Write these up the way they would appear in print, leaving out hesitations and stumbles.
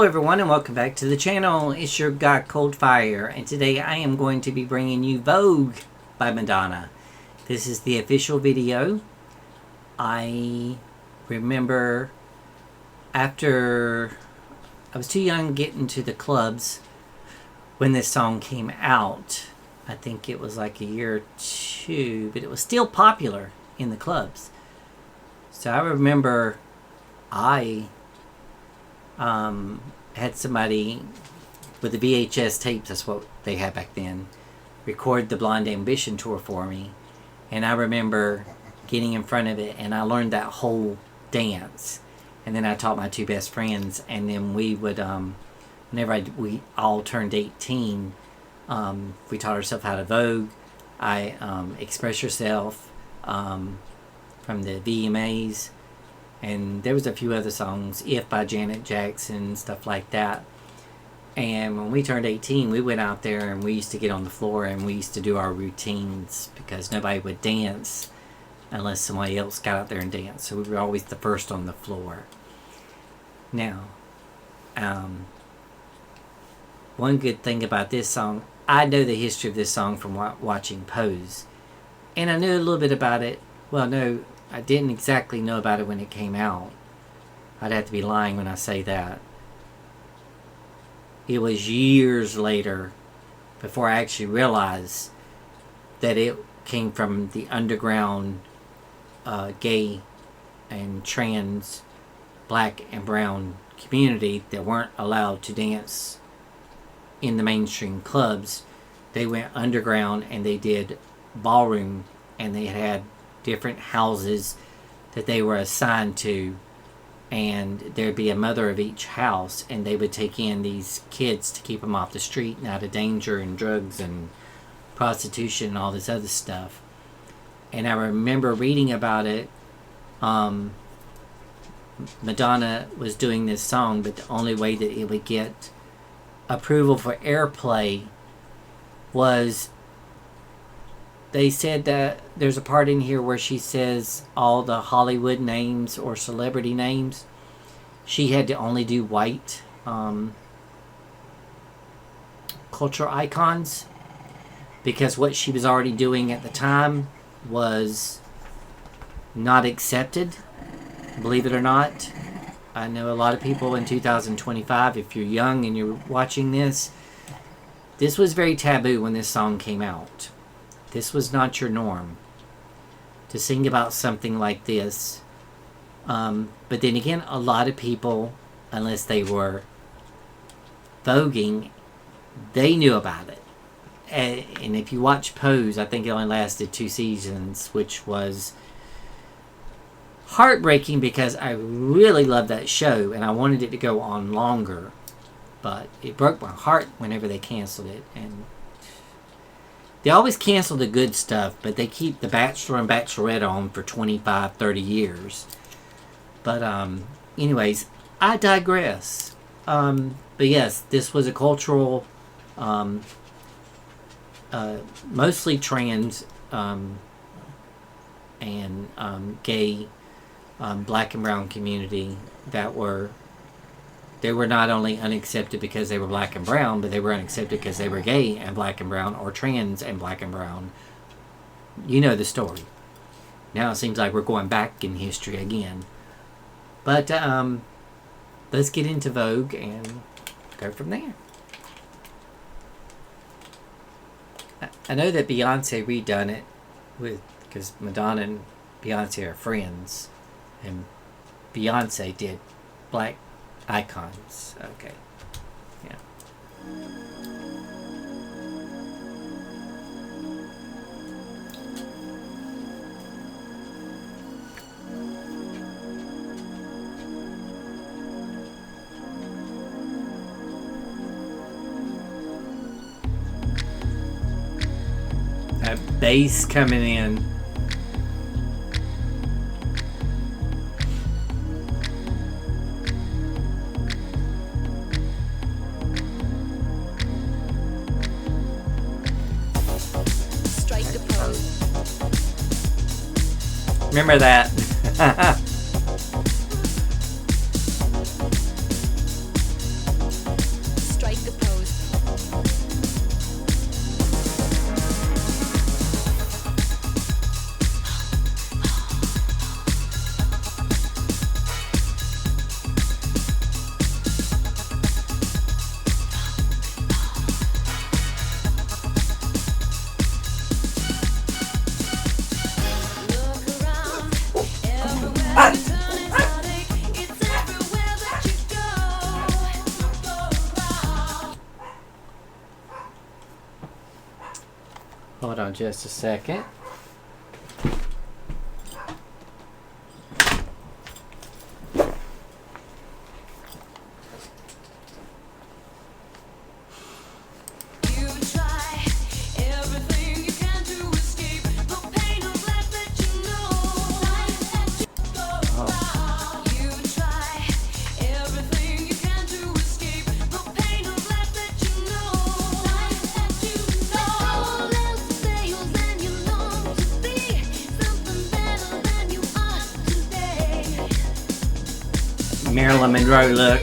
everyone, and welcome back to the channel. It's your guy Coldfire, and today I am going to be bringing you Vogue by Madonna. This is the official video. I remember after I was too young getting to the clubs when this song came out. I think it was like a year or two, but it was still popular in the clubs. So I remember I had somebody with the VHS tapes, that's what they had back then, record the Blonde Ambition tour for me. And I remember getting in front of it and I learned that whole dance. And then I taught my two best friends, and then we would, whenever we all turned 18, we taught ourselves how to Vogue. Express Yourself from the VMAs. And there was a few other songs, If by Janet Jackson, stuff like that. And when we turned 18, we went out there and we used to get on the floor and we used to do our routines because nobody would dance unless somebody else got out there and danced. So we were always the first on the floor. Now, one good thing about this song, I know the history of this song from watching Pose. And I knew a little bit about it. Well, no, I didn't exactly know about it when it came out. I'd have to be lying when I say that. It was years later before I actually realized that it came from the underground gay and trans, black and brown community that weren't allowed to dance in the mainstream clubs. They went underground and they did ballroom, and they had different houses that they were assigned to, and there'd be a mother of each house, and they would take in these kids to keep them off the street and out of danger and drugs and prostitution and all this other stuff. And I remember reading about it. Madonna was doing this song, but the only way that it would get approval for airplay was, they said that there's a part in here where she says all the Hollywood names or celebrity names. She had to only do white cultural icons, because what she was already doing at the time was not accepted, believe it or not. I know a lot of people in 2025, if you're young and you're watching this was very taboo when this song came out. This was not your norm to sing about something like this. But then again, a lot of people, unless they were voguing, they knew about it. And if you watch Pose, I think it only lasted 2 seasons, which was heartbreaking because I really loved that show and I wanted it to go on longer. But it broke my heart whenever they canceled it. And they always cancel the good stuff, but they keep The Bachelor and Bachelorette on for 25, 30 years. But anyways, I digress. But yes, this was a cultural, mostly trans and gay, black and brown community that were, they were not only unaccepted because they were black and brown, but they were unaccepted because they were gay and black and brown, or trans and black and brown. You know the story. Now it seems like we're going back in history again. But let's get into Vogue and go from there. I know that Beyonce redone it because Madonna and Beyonce are friends, and Beyonce did black icons. Okay. Yeah. That bass coming in. Remember that. Hold on just a second. Marilyn Monroe look.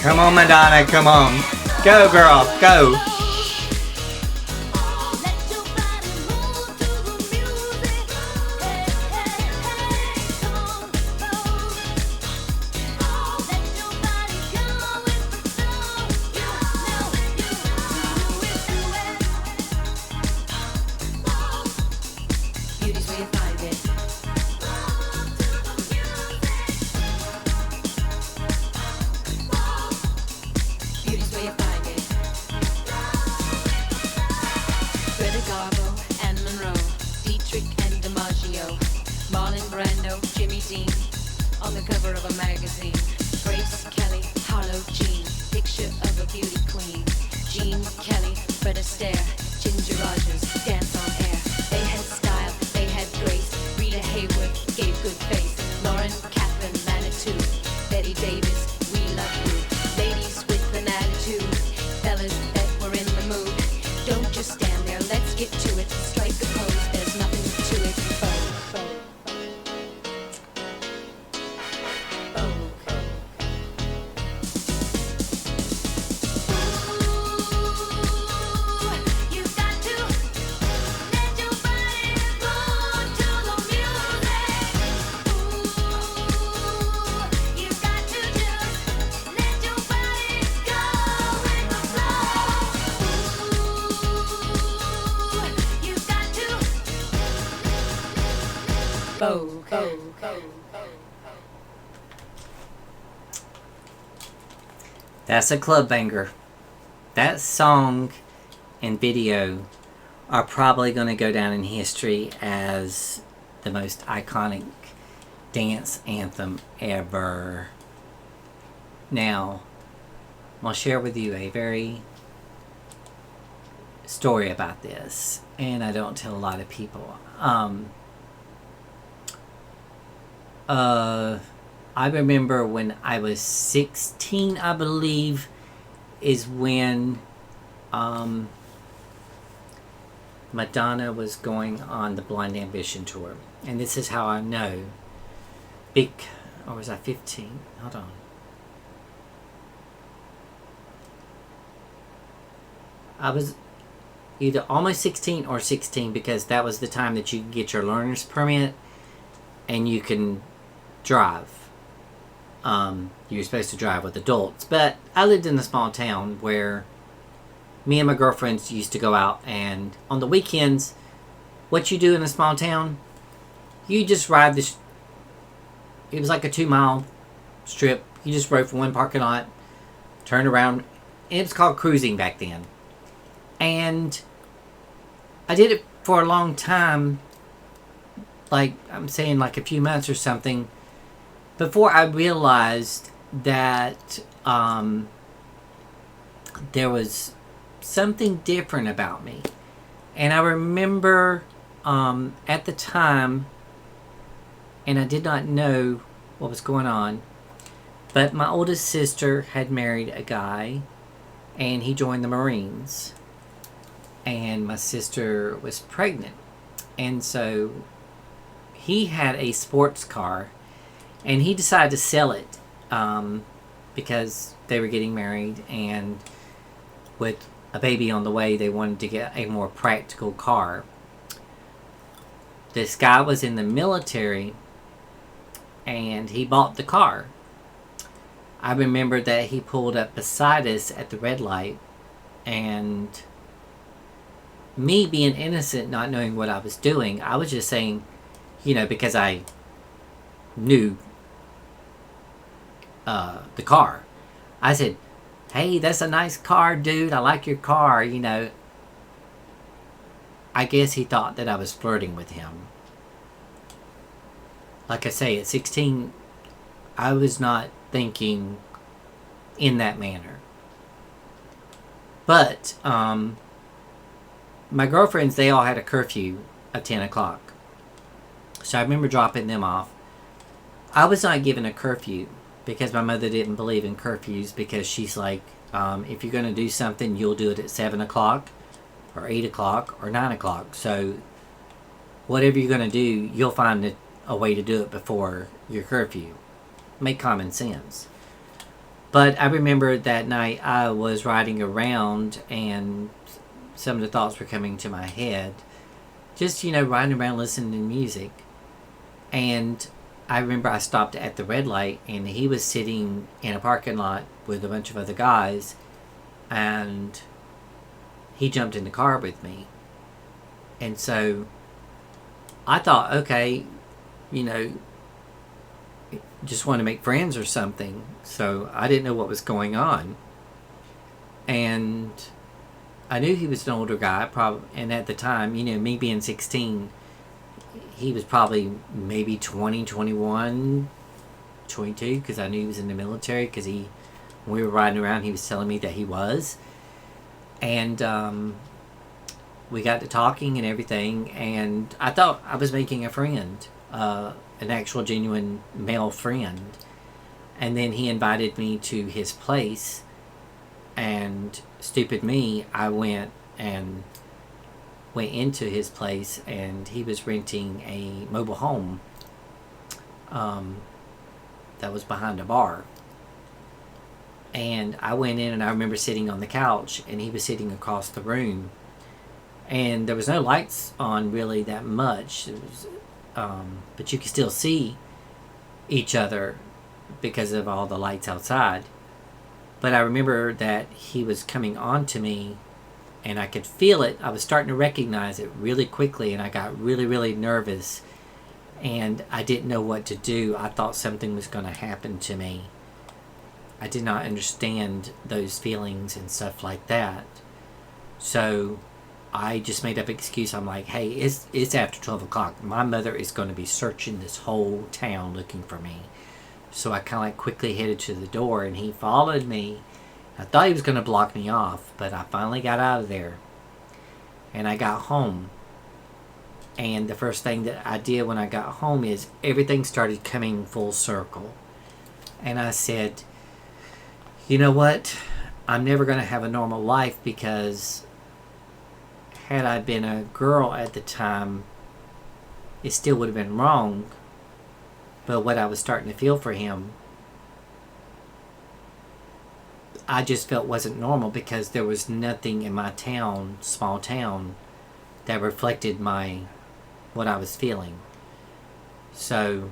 Come on, Madonna, come on. Go, girl, go. On the cover of a magazine, Grace Kelly, Harlow Jean, picture of a beauty queen. Jean Kelly, Fred Astaire, Ginger Rogers, dance on air. They had style, they had grace. Rita Hayworth gave good face. Lauren, Catherine, Manitou, Betty Davis, we love you. Ladies with an attitude, fellas that were in the mood. Don't just stand there, let's get to it. Strike a pose, there's nothing to it. Vogue. That's a club banger. That song and video are probably going to go down in history as the most iconic dance anthem ever. Now, I'm going to share with you a very story about this, and I don't tell a lot of people. I remember when I was 16, I believe, is when Madonna was going on the Blind Ambition tour. And this is how I know. Or was I 15? Hold on. either almost 16 or 16, because that was the time that you could get your learner's permit and you can drive. You're supposed to drive with adults. But I lived in a small town where me and my girlfriends used to go out, and on the weekends, what you do in a small town, you just ride this. It was like a 2-mile strip. You just rode from one parking lot, turned around. It was called cruising back then. And I did it for a long time, like I'm saying, like a few months or something, before I realized that there was something different about me. And I remember at the time, and I did not know what was going on, but my oldest sister had married a guy, and he joined the Marines. And my sister was pregnant. And so he had a sports car, and he decided to sell it because they were getting married, and with a baby on the way, they wanted to get a more practical car. This guy was in the military, and he bought the car. I remember that he pulled up beside us at the red light, and me being innocent, not knowing what I was doing, I was just saying, because I knew the car. I said, "Hey, that's a nice car, dude. I like your car." I guess he thought that I was flirting with him. Like I say, at 16, I was not thinking in that manner. But my girlfriends, they all had a curfew of 10 o'clock. So I remember dropping them off. I was not given a curfew because my mother didn't believe in curfews, because she's like, if you're going to do something, you'll do it at 7 o'clock or 8 o'clock or 9 o'clock. So whatever you're going to do, you'll find a way to do it before your curfew. Make common sense. But I remember that night I was riding around, and some of the thoughts were coming to my head. Just, riding around listening to music. And I remember I stopped at the red light, and he was sitting in a parking lot with a bunch of other guys, and he jumped in the car with me. And so I thought, okay, just want to make friends or something. So I didn't know what was going on. And I knew he was an older guy, and at the time, me being 16, he was probably maybe 20, 21, 22, because I knew he was in the military, because when we were riding around, he was telling me that he was. And we got to talking and everything, and I thought I was making a friend, an actual genuine male friend. And then he invited me to his place, and stupid me, I went into his place, and he was renting a mobile home that was behind a bar. And I went in, and I remember sitting on the couch, and he was sitting across the room, and there was no lights on really that much. It was, but you could still see each other because of all the lights outside. But I remember that he was coming on to me, and I could feel it. I was starting to recognize it really quickly, and I got really, really nervous, and I didn't know what to do. I thought something was going to happen to me. I did not understand those feelings and stuff like that. So I just made up an excuse. I'm like, hey, it's after 12 o'clock. My mother is going to be searching this whole town looking for me. So I kind of quickly headed to the door, and he followed me. I thought he was going to block me off, but I finally got out of there. And I got home. And the first thing that I did when I got home is everything started coming full circle. And I said, you know what? I'm never going to have a normal life, because had I been a girl at the time, it still would have been wrong. But what I was starting to feel for him, I just felt wasn't normal because there was nothing in my town, small town, that reflected what I was feeling. So,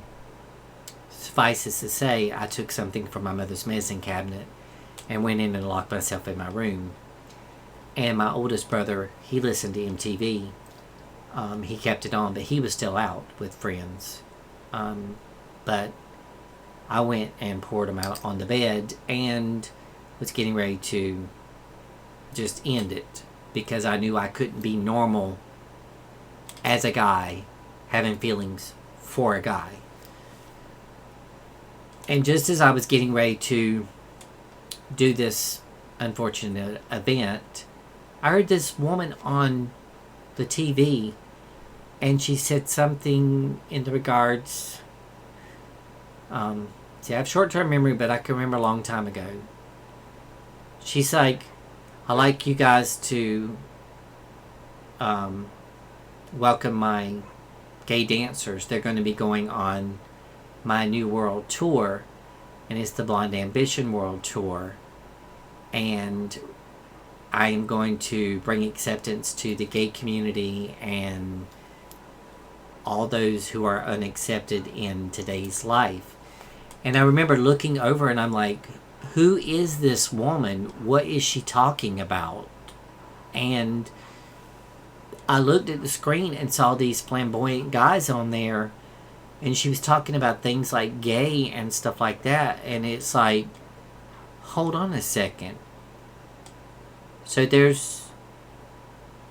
suffice it to say, I took something from my mother's medicine cabinet and went in and locked myself in my room. And my oldest brother, he listened to MTV. He kept it on, but he was still out with friends. But I went and poured him out on the bed and was getting ready to just end it because I knew I couldn't be normal as a guy having feelings for a guy. And just as I was getting ready to do this unfortunate event, I heard this woman on the TV, and she said something in the regards, see, I have short-term memory, but I can remember a long time ago. She's like, I like you guys to welcome my gay dancers. They're going to be going on my New World Tour, and it's the Blonde Ambition World Tour. And I am going to bring acceptance to the gay community and all those who are unaccepted in today's life. And I remember looking over and I'm like, who is this woman? What is she talking about? And I looked at the screen and saw these flamboyant guys on there, and she was talking about things like gay and stuff like that. And it's like, hold on a second. So there's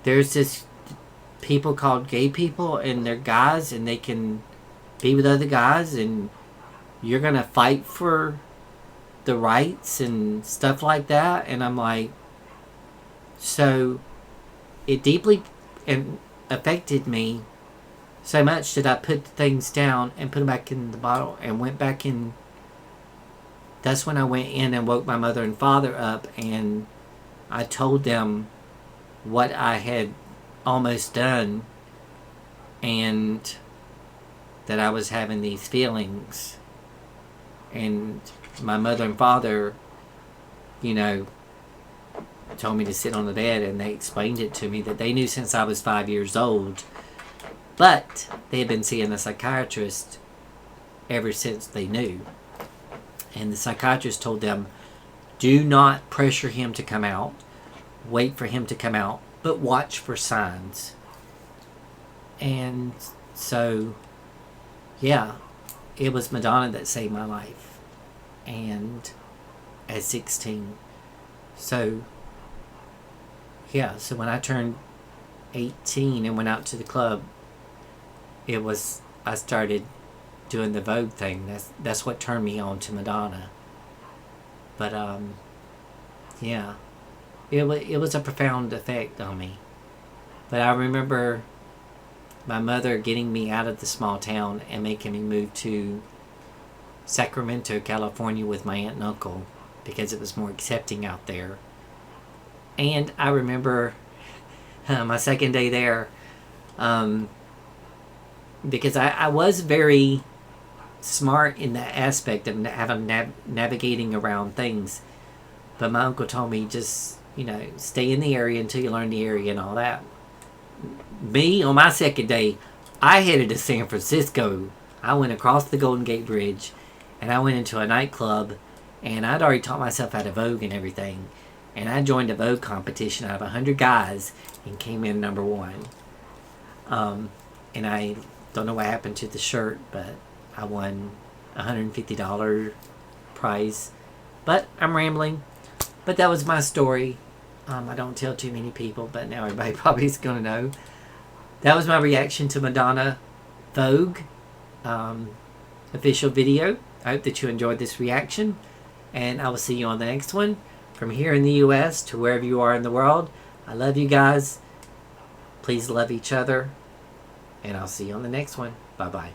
this people called gay people, and they're guys, and they can be with other guys, and you're gonna fight for the rights and stuff like that. And I'm like, so it deeply affected me so much that I put the things down and put them back in the bottle and went back in. That's when I went in and woke my mother and father up, and I told them what I had almost done and that I was having these feelings. And my mother and father, told me to sit on the bed, and they explained it to me that they knew since I was 5 years old, but they had been seeing a psychiatrist ever since they knew. And the psychiatrist told them, do not pressure him to come out, wait for him to come out, but watch for signs. And so, yeah, it was Madonna that saved my life. And at 16. So, yeah, so when I turned 18 and went out to the club, I started doing the Vogue thing. That's what turned me on to Madonna. But, yeah, it was a profound effect on me. But I remember my mother getting me out of the small town and making me move to Sacramento, California with my aunt and uncle because it was more accepting out there. And I remember my second day there, because I was very smart in that aspect of navigating around things. But my uncle told me just, stay in the area until you learn the area and all that. Me, on my second day, I headed to San Francisco. I went across the Golden Gate Bridge, and I went into a nightclub, and I'd already taught myself how to Vogue and everything. And I joined a Vogue competition out of 100 guys and came in number 1. And I don't know what happened to the shirt, but I won $150 prize. But I'm rambling. But that was my story. I don't tell too many people, but now everybody probably is going to know. That was my reaction to Madonna Vogue official video. I hope that you enjoyed this reaction, and I will see you on the next one. From here in the U.S. to wherever you are in the world, I love you guys. Please love each other, and I'll see you on the next one. Bye-bye.